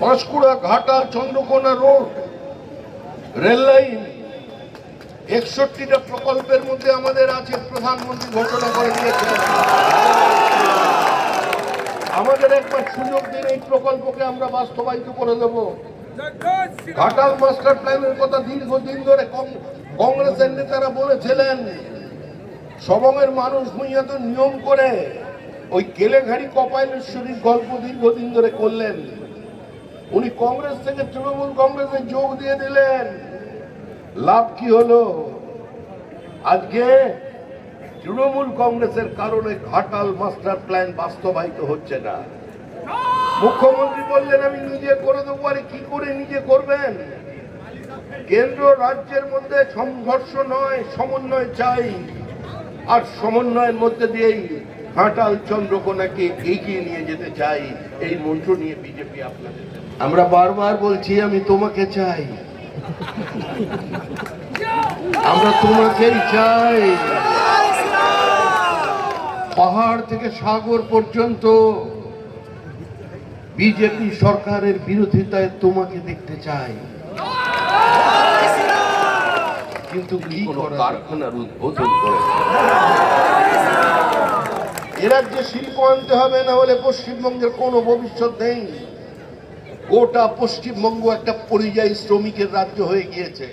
Panskura Ghatal Chandrakona road rail line 61টা প্রকল্পের মধ্যে আমাদের আছে। প্রধানমন্ত্রী ঘোষণা করে দিয়েছেন। আমাদের একবার সুযোগ দিন, এই প্রকল্পকে আমরা বাস্তবায়িত করে দেব। ঘাটাল মাস্টার প্ল্যানের কথা দীর্ঘদিন ধরে কংগ্রেসের নেতারা বলেছিলেন। সবংয়ের মানুষ ভূঁইয়া নিয়ম করে ওই কেলেঘাড়ি কপালেশ্বরীর গল্প দীর্ঘদিন ধরে করলেন। উনি কংগ্রেস থেকে তৃণমূল কংগ্রেসে যোগ দিয়ে দিলেন। লাভ কি হলো? আজকে তৃণমূল কংগ্রেসের কারণে ঘাটাল মাস্টার প্ল্যান বাস্তবায়িত হচ্ছে না। মুখ্যমন্ত্রী বললেন আমি নিজে করে দেবো। আরে কি করে নিজে করবেন? কেন্দ্র রাজ্যের মধ্যে সংঘর্ষ নয়, সমন্বয় চাই। আর সমন্বয়ের মধ্যে দিয়েই ঘাটাল চন্দ্রকোনাকে এগিয়ে নিয়ে যেতে চাই। এই মন্ত্র নিয়ে বিজেপি আপনাদের, আমরা বারবার বলছি আমি তোমাকে চাই, আমরা তোমাকেই চাই। পাহাড় থেকে সাগর পর্যন্ত বিজেপি সরকারের বিরোধিতায় তোমাকে দেখতে চাই। কিন্তু কি কোনো কারখানার উদ্বোধন করে এ রাজ্যে শিল্প আনতে হবে, না হলে পশ্চিমবঙ্গের কোনো ভবিষ্যৎ নেই। গোটা পশ্চিমবঙ্গ একটা পরিযায়ী শ্রমিকের রাজ্য হয়ে গিয়েছে।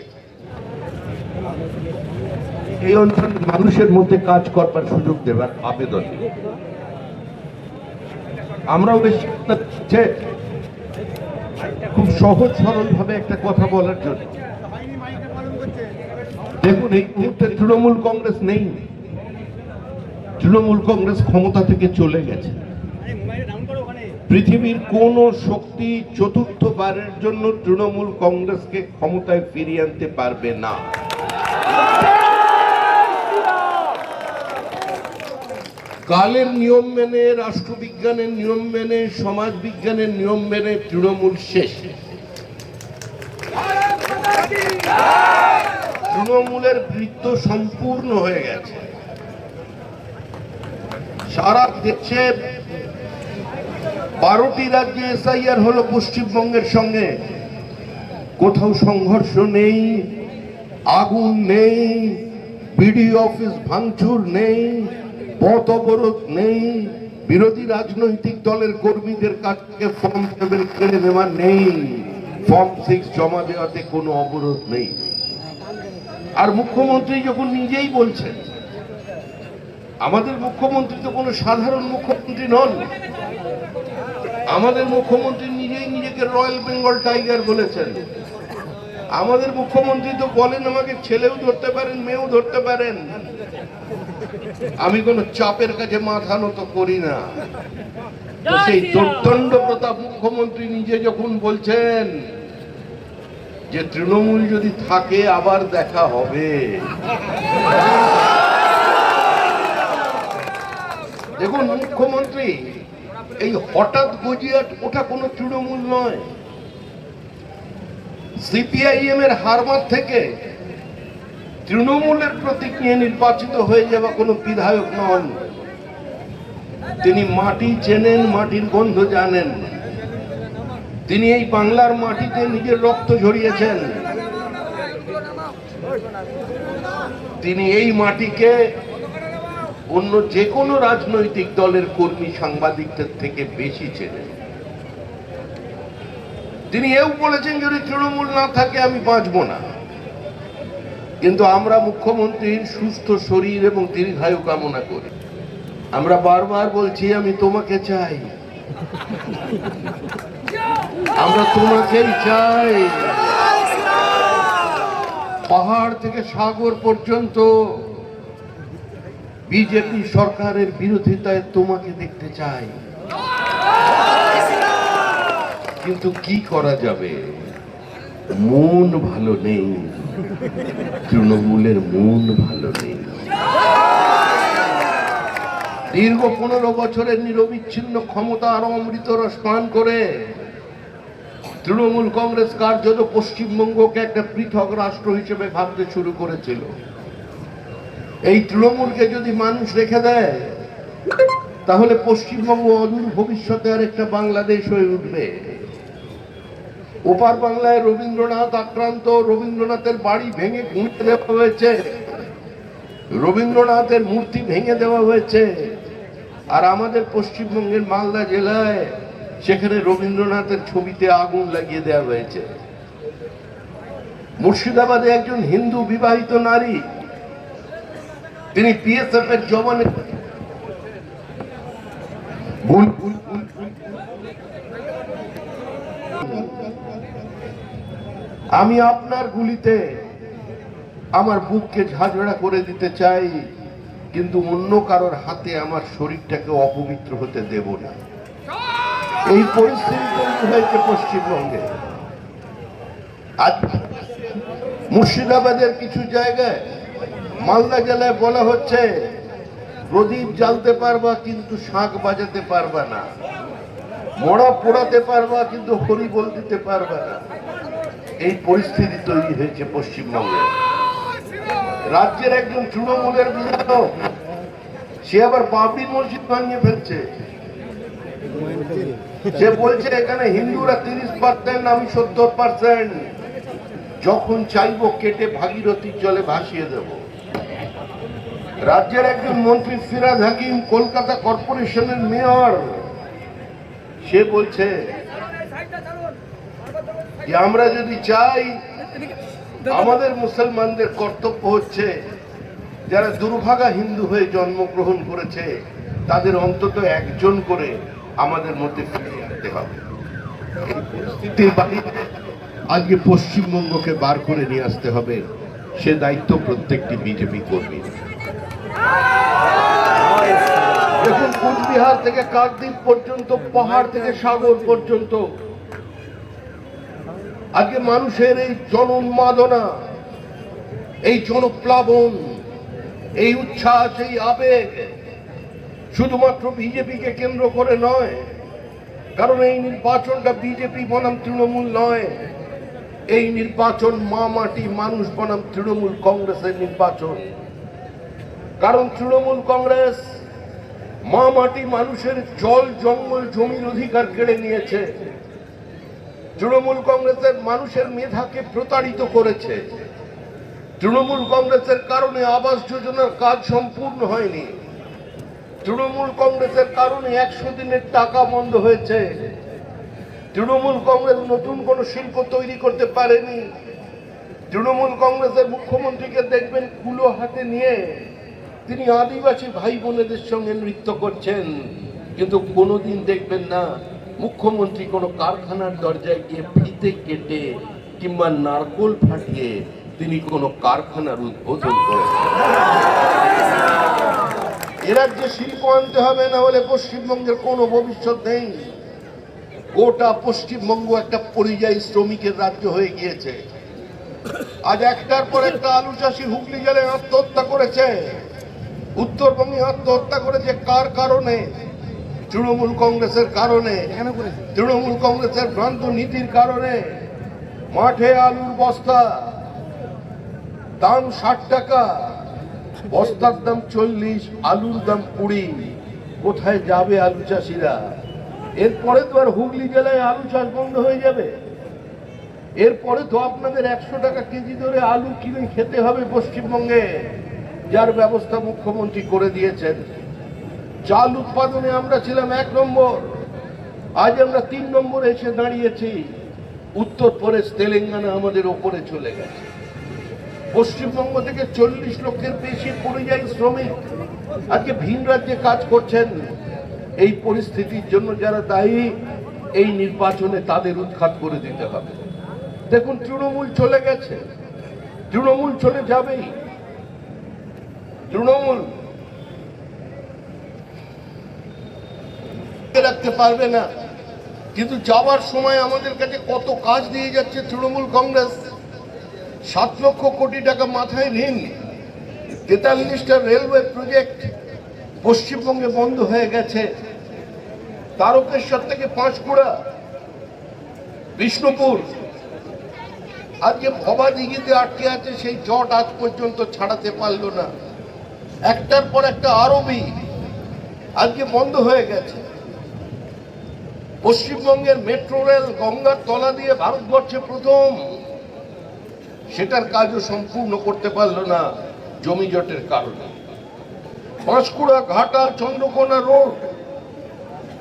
এই অঞ্চলের মানুষের মধ্যে কাজ করবার সুযোগ দেবার আবেদন আমরাও বেশি খুব সহজ সরল ভাবে একটা কথা বলার জন্য। দেখুন, এই মুহূর্তে তৃণমূল কংগ্রেস নেই। তৃণমূল কংগ্রেস ক্ষমতা থেকে চলে গেছে। পৃথিবীর কোন শক্তি চতুর্থবারের জন্য তৃণমূল কংগ্রেসকে ক্ষমতায় ফিরিয়ে আনতে পারবে না। কালের নিয়ম মেনে, রাষ্ট্রবিজ্ঞানের নিয়ম মেনে, সমাজ বিজ্ঞানের নিয়ম মেনে তৃণমূল শেষ। তৃণমূলের বৃত্ত সম্পূর্ণ হয়ে গেছে। সারা দেশে 12টি রাজ্যে এসআইআর হলো। পশ্চিমবঙ্গের সঙ্গে কোথাও সংঘর্ষ নেই, আগুন নেই, বিডিও অফিস ভাঙচুর নেই, পথ অবরোধ নেই, বিরোধী রাজনৈতিক দলের কর্মীদের কাছ থেকে ফর্ম 7 কেড়ে নেওয়া নেই, ফর্ম 6 জমা দেওয়াতে কোনো অবরোধ নেই। আর মুখ্যমন্ত্রী যখন নিজেই বলছেন, আমাদের মুখ্যমন্ত্রী তো কোনো সাধারণ মুখ্যমন্ত্রী নন। আমাদের মুখ্যমন্ত্রী নিজেই নিজেকে রয়্যাল বেঙ্গল টাইগার বলেছেন। আমাদের মুখ্যমন্ত্রী তো বলেন আমাকে ছেলেও ধরতে পারেন, মেয়েও ধরতে পারেন, আমি কোনো চাপের কাছে মাথা নত করি না। সেই দুর্দণ্ড প্রতাপ মুখ্যমন্ত্রী নিজে যখন বলছেন যে তৃণমূল যদি থাকে আবার দেখা হবে। দেখুন, মুখ্যমন্ত্রী এই হঠাৎ গজিয়াট ওটা কোনো তৃণমূল নয়। সিপিআইএম এর হারমাত থেকে তৃণমূলের প্রতীক নিয়ে নির্বাচিত হয়ে যাওয়া কোনো বিধায়ক নন। তিনি মাটি চেনেন, মাটির গন্ধ জানেন। তিনি এই বাংলার মাটিতে নিজের রক্ত ঝরিয়েছেন। তিনি এই মাটিকে অন্য যে কোনো রাজনৈতিক দলের কর্মী সাংবাদিকদের থেকে বেশি চেনেন। তিনি এও বলেছেন যদি তৃণমূল না থাকে আমি বাঁচব না। কিন্তু আমরা মুখ্যমন্ত্রীর সুস্থ শরীর এবং দীর্ঘায়ু কামনা করি। আমরা বারবার বলছি আমি তোমাকে চাই, আমরা তোমাকেই চাই। পাহাড় থেকে সাগর পর্যন্ত বিজেপি সরকারের বিরোধিতায় তোমাকে দেখতে চাই। কিন্তু কি করা যাবে? মন ভালো নেই, তৃণমূলের মন ভালো নেই। দীর্ঘ 15 বছরের নিরবিচ্ছিন্ন ক্ষমতা আর অমৃত রস পান করে তৃণমূল কংগ্রেস কার্যত পশ্চিমবঙ্গকে একটা পৃথক রাষ্ট্র হিসেবে ভাবতে শুরু করেছিল। এই তৃণমূলকে যদি মানুষ রেখে দেয় তাহলে পশ্চিমবঙ্গ অদূর ভবিষ্যতে আর একটা বাংলাদেশ হয়ে উঠবে। ওপার বাংলায় রবীন্দ্রনাথ আক্রান্ত, রবীন্দ্রনাথের বাড়ি ভেঙে ঘুঁটে দেওয়া হয়েছে, রবীন্দ্রনাথের মূর্তি ভেঙে দেওয়া হয়েছে। আর আমাদের পশ্চিমবঙ্গের মালদা জেলায় সেখানে রবীন্দ্রনাথের ছবিতে আগুন লাগিয়ে দেওয়া হয়েছে। মুর্শিদাবাদে একজন হিন্দু বিবাহিত নারী, তিনি পিএসএফ এর জওয়ান। আমি আপনার গুলিতে আমার বুককে ঝাঁঝরা করে দিতে চাই, কিন্তু অন্য কারোর হাতে আমার শরীরটাকে অপবিত্র হতে দেব না। এই পরিস্থিতি তৈরি হয়েছে পশ্চিমবঙ্গে। আজ মুর্শিদাবাদের কিছু জায়গায়, মালদা জেলায় বলা হচ্ছে প্রদীপ জ্বালতে পারবা কিন্তু শাঁখ বাজাতে পারবা না, মড়া পোড়াতে পারবা কিন্তু হরি বল দিতে পারবা না। এই পরিস্থিতি তৈরি হয়েছে পশ্চিমবঙ্গে। রাজ্যের একজন তৃণমূলের বিধায়ক, সে আবার বাবরি মসজিদ বানিয়ে ফেলছে। সে বলছে এখানে হিন্দুরা 30%, আমি 70%, যখন চাইবো কেটে ভাগীরথীর জলে ভাসিয়ে দেব। রাজ্যের একজন মন্ত্রী ফিরাদ হাকিম, কলকাতা কর্পোরেশনের মেয়র, সে বলছে যে আমরা যদি চাই, আমাদের মুসলমানদের কর্তব্য হচ্ছে যারা দুর্ভাগা হিন্দু হয়ে জন্মগ্রহণ করেছে তাদের অন্তত একজন করে আমাদের মধ্যে ফিরিয়ে আনতে হবে। পরিস্থিতির বাইরে আজকে পশ্চিমবঙ্গকে বার করে নিয়ে আসতে হবে, সে দায়িত্ব প্রত্যেকটি বিজেপি কর্মী। দেখুন, কোচবিহার থেকে কাকদ্বীপ পর্যন্ত, পাহাড় থেকে সাগর পর্যন্ত আজকে মানুষের এই জনোন্মাদনা, এই জনপ্লাবন, এই উচ্ছ্বাস, এই আবেগ শুধুমাত্র বিজেপিকে কেন্দ্র করে নয়। কারণ এই নির্বাচনটা বিজেপি বনাম তৃণমূল নয়, এই নির্বাচন মা মাটি মানুষ বনাম তৃণমূল কংগ্রেসের নির্বাচন। কারণ তৃণমূল কংগ্রেস মা মাটি মানুষের জল জঙ্গল জমির অধিকার কেড়ে নিয়েছে। তৃণমূল কংগ্রেসের মানুষের মেধাকে প্রতারিত করেছে। তৃণমূল কংগ্রেসের কারণে আবাস যোজনার কাজ সম্পূর্ণ হয়নি। তৃণমূল কংগ্রেসের কারণে 100 দিনের টাকা বন্ধ হয়েছে। তৃণমূল কংগ্রেস নতুন কোন শিল্প তৈরি করতে পারেনি। তৃণমূল কংগ্রেসের মুখ্যমন্ত্রীকে দেখবেন কুলো হাতে নিয়ে তিনি আদিবাসী ভাই বোনেদের সঙ্গে নৃত্য করছেন, কিন্তু কোনোদিন দেখবেন না মুখ্যমন্ত্রী কোনো কারখানার দরজায় গিয়ে ফিতে কেটে কিংবা নারকোল ফাটিয়ে তিনি কোনো কারখানার উদ্বোধন করেছেন। এরা যে শিল্প আনতে হবে, না হলে পশ্চিমবঙ্গের কোনো ভবিষ্যৎ নেই। গোটা পশ্চিমবঙ্গ একটা পরিযায়ী শ্রমিকের রাজ্য হয়ে গিয়েছে। আজ একটার পর একটা আলু চাষি হুগলি জেলায় আত্মহত্যা করেছে, উত্তরবঙ্গে আত্মহত্যা করেছে। কার কারণে? তৃণমূল কংগ্রেসের কারণে, তৃণমূল কংগ্রেসের ভ্রান্ত নীতির কারণে। মাঠে আলুর বস্তা দাম 60 টাকা, বস্তার দাম 40, আলুর দাম 20। কোথায় যাবে আলু চাষিরা? এরপরে তো আর হুগলি জেলায় আলু চাষ বন্ধ হয়ে যাবে। এরপরে তো আপনাদের 100 টাকা কেজি ধরে আলু কিনে খেতে হবে পশ্চিমবঙ্গে, যার ব্যবস্থা মুখ্যমন্ত্রী করে দিয়েছেন। চাল উৎপাদনে আমরা ছিলাম 1 নম্বর, আজ আমরা 3 নম্বরে এসে দাঁড়িয়েছি। উত্তরপ্রদেশ, তেলেঙ্গানা আমাদের ওপরে চলে গেছে। পশ্চিমবঙ্গ থেকে 40 লক্ষের বেশি পরিযায়ী শ্রমিক আজকে ভিন রাজ্যে কাজ করছেন। এই পরিস্থিতির জন্য যারা দায়ী, এই নির্বাচনে তাদের উৎখাত করে দিতে হবে। দেখুন, তৃণমূল চলে গেছে, তৃণমূল চলে যাবেই। তৃণমূল রাখতে পারবে না, কিন্তু যাওয়ার সময় আমাদের কাছে কত কাজ দিয়ে যাচ্ছে তৃণমূল কংগ্রেস। 7 লক্ষ কোটি টাকা মাথায় ঋণ, 43টা রেলওয়ে প্রজেক্ট পশ্চিমবঙ্গে বন্ধ হয়ে গেছে। তারকেশ্বর থেকে পাঁশকুড়া, বিষ্ণুপুর, আজকে ভবাদিঘিতে আটকে আছে, সেই জট আজ পর্যন্ত ছাড়াতে পারল না। একটার পর একটা আরবি আজকে বন্ধ হয়ে গেছে। পশ্চিমবঙ্গের মেট্রো রেল গঙ্গার তলা দিয়ে ভারতবর্ষে প্রথম, সেটার কাজও সম্পূর্ণ করতে পারল না জমি জটের কারণে। Panskura Ghatal Chandrakona road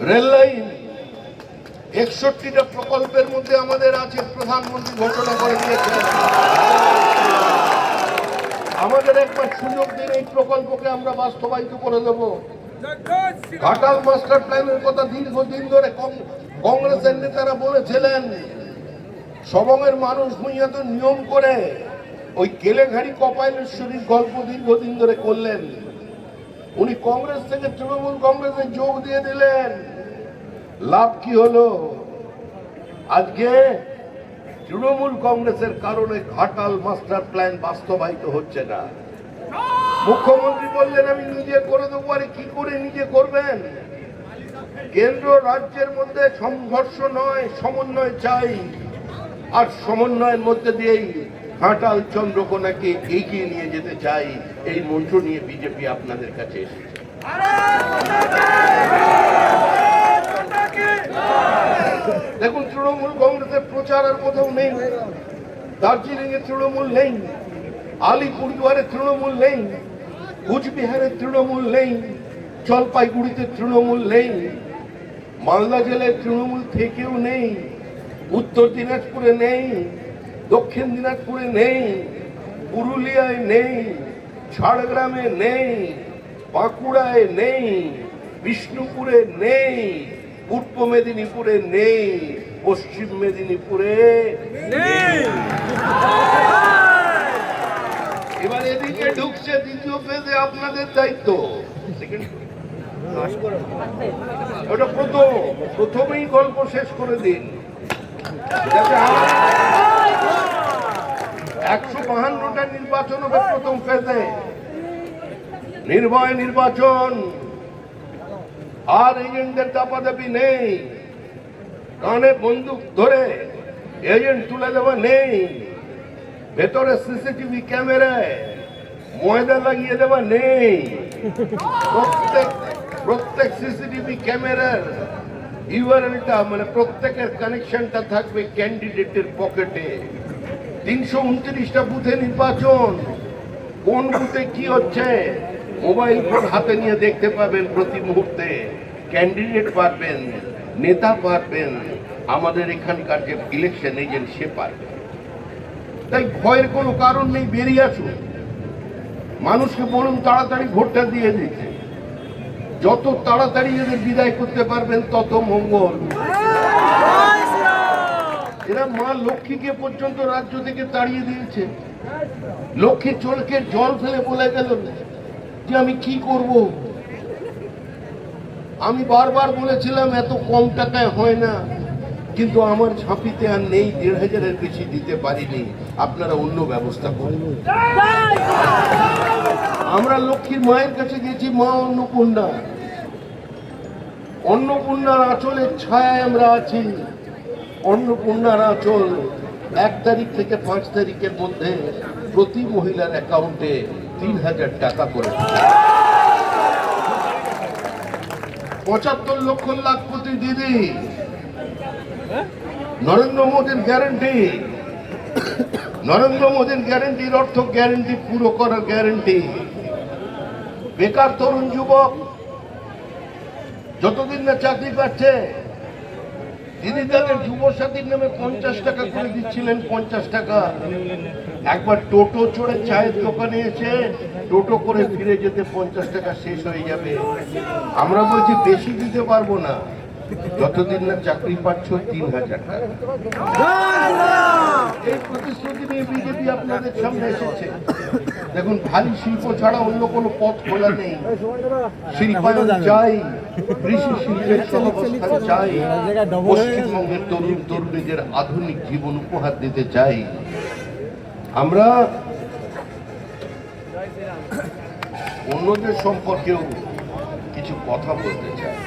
rail line 61টা প্রকল্পের মধ্যে আমাদের আছে, প্রধানমন্ত্রী ঘোষণা করে দিয়েছেন। আমাদের একবার সুযোগ দিন, এই প্রকল্পকে আমরা বাস্তবায়িত করে দেব। ঘাটাল মাস্টার প্ল্যানের কথা দীর্ঘদিন ধরে কংগ্রেসের নেতারা বলেছিলেন। সবংয়ের মানুষ ভূঁইয়া তো নিয়ম করে ওই কেলেঘাড়ি কপালেশ্বরীর গল্প দীর্ঘদিন ধরে করলেন। উনি কংগ্রেস থেকে তৃণমূল কংগ্রেসে যোগ দিয়ে দিলেন। লাভ কি হলো? আজকে তৃণমূল কংগ্রেসের কারণে ঘাটাল মাস্টার প্ল্যান বাস্তবায়িত হচ্ছে না। মুখ্যমন্ত্রী বললেন আমি নিজে করে দেবো। আরে কি করে নিজে করবেন? কেন্দ্র রাজ্যের মধ্যে সংঘর্ষ নয়, সমন্বয় চাই। আর সমন্বয়ের মধ্যে দিয়েই ঘাটাল চন্দ্রকোনাকে এগিয়ে নিয়ে যেতে চাই। এই মন্ত্র নিয়ে বিজেপি আপনাদের কাছে এসেছে। দেখুন, তৃণমূল কংগ্রেসের প্রচার আর কোথাও নেই। দার্জিলিং এ তৃণমূল নেই, আলিপুরদুয়ারে তৃণমূল নেই, কুচবিহারে তৃণমূল নেই, জলপাইগুড়িতে তৃণমূল নেই, মালদা জেলায় তৃণমূল থেকেও নেই, উত্তর দিনাজপুরে নেই, দক্ষিণ দিনাজপুরে নেই, পুরুলিয়ায় নেই, ঝাড়গ্রামে নেই, বাঁকুড়ায় নেই, বিষ্ণুপুরে নেই, পূর্ব মেদিনীপুরে নেই, পশ্চিম মেদিনীপুরে নেই। এবার এদিকে ঢুকছে দ্বিতীয় ফেজে আপনাদের দায়িত্ব। ওটা প্রথমেই গল্প শেষ করে দিন। 152টা নির্বাচন হবে প্রথম ফেজে। নির্ভয় নির্বাচন, আর এজেন্টদের দাপাদাপি নেই। কানে বন্দুক ধরে এজেন্ট তুলে দেওয়া নেই। ভেতরে সিসিটিভি ক্যামেরায় ময়দা লাগিয়ে দেওয়া নেই। প্রত্যেক সিসিটিভি ক্যামেরার ইউআরএলটা মানে প্রত্যেকের কানেকশনটা থাকবে ক্যান্ডিডেটের পকেটে। 329টা বুথে নির্বাচন, কোন বুথে কি হচ্ছে মোবাইল ফোন হাতে নিয়ে দেখতে পাবেন প্রতি মুহূর্তে। ক্যান্ডিডেট পারবেন, নেতা পারবেন, আমাদের এখানকার যে ইলেকশন এজেন্ট সে পারবেন। তাই ভয়ের কোনো কারণ নেই, বেরিয়ে আসুন। মানুষকে বলুন তাড়াতাড়ি ভোটটা দিয়ে দিতে। যত তাড়াতাড়ি এদের বিদায় করতে পারবেন তত মঙ্গল। এরা মা লক্ষ্মীকে পর্যন্ত রাজ্য থেকে তাড়িয়ে দিয়েছে। লক্ষ্মী চোখের জল ফেলে বলে গেল যে আমি কি করব। আমি বারবার বলেছিলাম এত কম টাকায় হয় না, কিন্তু আমার ঝাঁপিতে আর নেই, 1,500-এর বেশি দিতে পারিনি, আপনারা অন্য ব্যবস্থা করুন। আমরা লক্ষ্মীর মায়ের কাছে গেছি, মা অন্নপূর্ণা। অন্নপূর্ণার আঁচলের ছায়ায় আমরা আছি। অন্নপূর্ণার আঁচল 1 তারিখ থেকে 5 তারিখের মধ্যে প্রতি মহিলার অ্যাকাউন্টে 3,000 টাকা করে 75 লক্ষ লাখপতি দিদি। নরেন্দ্র মোদীর গ্যারান্টি। নরেন্দ্র মোদীর গ্যারান্টির অর্থ গ্যারান্টি পুরো করার গ্যারান্টি। বেকার তরুণ যুবক যতদিন না চাকরি পাচ্ছে, দিদি তাদের যুবসাথীর নামে 50 টাকা করে দিচ্ছিলেন। 50 টাকা একবার টোটো চড়ে চায়ের দোকানে এসে টোটো করে ফিরে যেতে 50 টাকা শেষ হয়ে যাবে। আমরা বলছি বেশি দিতে পারবো না, যতদিন না চাকরি পাচ্ছ 3,000 টাকা। এই প্রতিশ্রুতি নিয়ে বিজেপি আপনাদের সামনে এসেছে। দেখুন, ভারী শিল্প ছাড়া অন্য কোনো পথ খোলা নেই। শিল্পায়ন চাই, কৃষি শিল্পের সহাবস্থান চাই, পশ্চিমবঙ্গের তরুণ তরুণীদের আধুনিক জীবন উপহার দিতে চাই। আমরা অন্যদের সম্পর্কেও কিছু কথা বলতে চাই।